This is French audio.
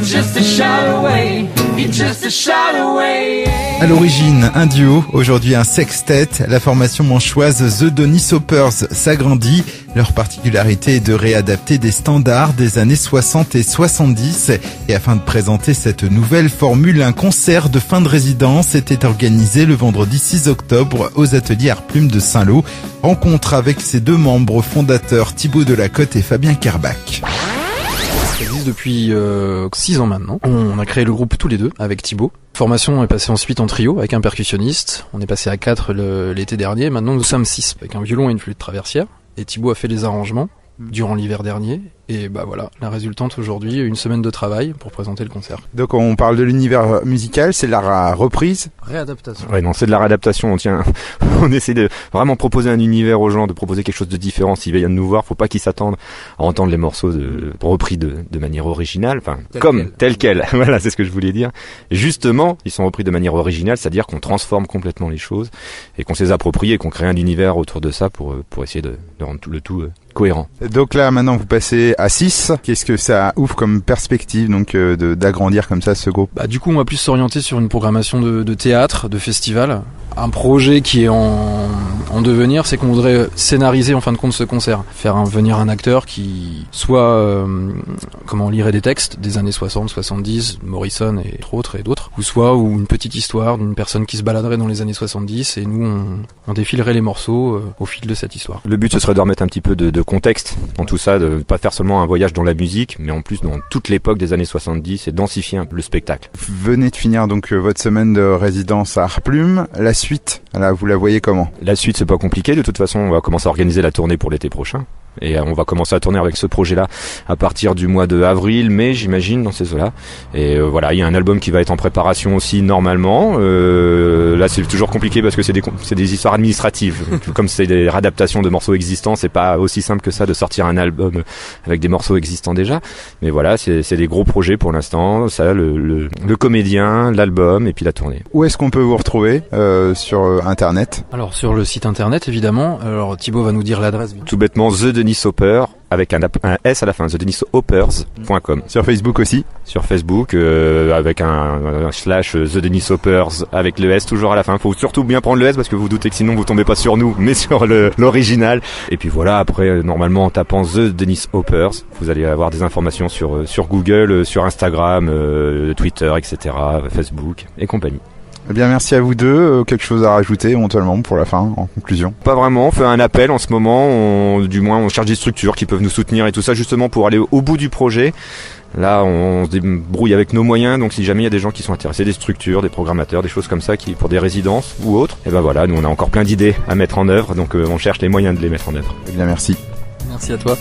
just a shout away, you're just a shout away. À l'origine, un duo, aujourd'hui un sextet, la formation manchoise The Denis Hoppers s'agrandit. Leur particularité est de réadapter des standards des années 60 et 70. Et afin de présenter cette nouvelle formule, un concert de fin de résidence était organisé le vendredi 6 octobre aux ateliers Art Plume de Saint-Lô. Rencontre avec ses deux membres fondateurs, Thibaut Delacote et Fabien Kerbach. Ça existe depuis 6 ans maintenant. On a créé le groupe tous les deux avec Thibaut. Formation est passée ensuite en trio avec un percussionniste. On est passé à 4 l'été dernier. Maintenant nous sommes 6 avec un violon et une flûte traversière. Et Thibaut a fait les arrangements durant l'hiver dernier. Et bah voilà, la résultante aujourd'hui, une semaine de travail pour présenter le concert. Donc on parle de l'univers musical, c'est de la reprise. Réadaptation. Ouais, non, c'est de la réadaptation. On essaie de vraiment proposer un univers aux gens, de proposer quelque chose de différent. S'ils viennent nous voir, faut pas qu'ils s'attendent à entendre les morceaux repris de manière originale, enfin tel quel. Voilà, c'est ce que je voulais dire. Et justement, ils sont repris de manière originale, c'est-à-dire qu'on transforme complètement les choses et qu'on se les approprie et qu'on crée un univers autour de ça pour essayer de rendre le tout cohérent. Donc là, maintenant, vous passez à 6. Qu'est-ce que ça ouvre comme perspective, donc, d'agrandir comme ça ce groupe? Bah, du coup, on va plus s'orienter sur une programmation de théâtre, de festival. Un projet qui est en devenir, c'est qu'on voudrait scénariser en fin de compte ce concert. Faire venir un acteur qui soit, lirait des textes des années 60, 70, Morrison et d'autres. Ou une petite histoire d'une personne qui se baladerait dans les années 70 et nous, on défilerait les morceaux au fil de cette histoire. Le but, ce serait de remettre un petit peu de contexte dans tout ça, de pas faire seulement un voyage dans la musique, mais en plus dans toute l'époque des années 70 et densifier un peu le spectacle. Vous venez de finir donc votre semaine de résidence à Art Plume. La suite, là, vous la voyez comment? La suite, c'est pas compliqué. De toute façon, on va commencer à organiser la tournée pour l'été prochain. Et on va commencer à tourner avec ce projet-là à partir du mois de avril, mai, j'imagine, dans ces eaux-là. Et voilà, il y a un album qui va être en préparation aussi normalement. Là, c'est toujours compliqué parce que c'est des histoires administratives. Comme c'est des réadaptations de morceaux existants, c'est pas aussi simple que ça de sortir un album avec des morceaux existants déjà. Mais voilà, c'est des gros projets pour l'instant. Ça, le comédien, l'album et puis la tournée. Où est-ce qu'on peut vous retrouver sur Internet? Alors sur le site internet évidemment. Alors Thibaut va nous dire l'adresse. Tout bêtement, The Denis Hopper avec un S à la fin, TheDenisHoppers.com. Sur Facebook aussi? Sur Facebook, avec un slash The Denis Hoppers avec le S toujours à la fin. Faut surtout bien prendre le S parce que vous doutez que sinon vous tombez pas sur nous, mais sur l'original. Et puis voilà, après, normalement, en tapant The Denis Hoppers, vous allez avoir des informations sur Google, sur Instagram, Twitter, etc., Facebook et compagnie. Eh bien, merci à vous deux. Quelque chose à rajouter éventuellement pour la fin, en conclusion? Pas vraiment. On fait un appel en ce moment. On cherche des structures qui peuvent nous soutenir et tout ça justement pour aller au bout du projet. Là, on se débrouille avec nos moyens. Donc, si jamais il y a des gens qui sont intéressés, des structures, des programmateurs, des choses comme ça, qui pour des résidences ou autres, et ben voilà, nous on a encore plein d'idées à mettre en œuvre. Donc, on cherche les moyens de les mettre en œuvre. Eh bien, merci. Merci à toi.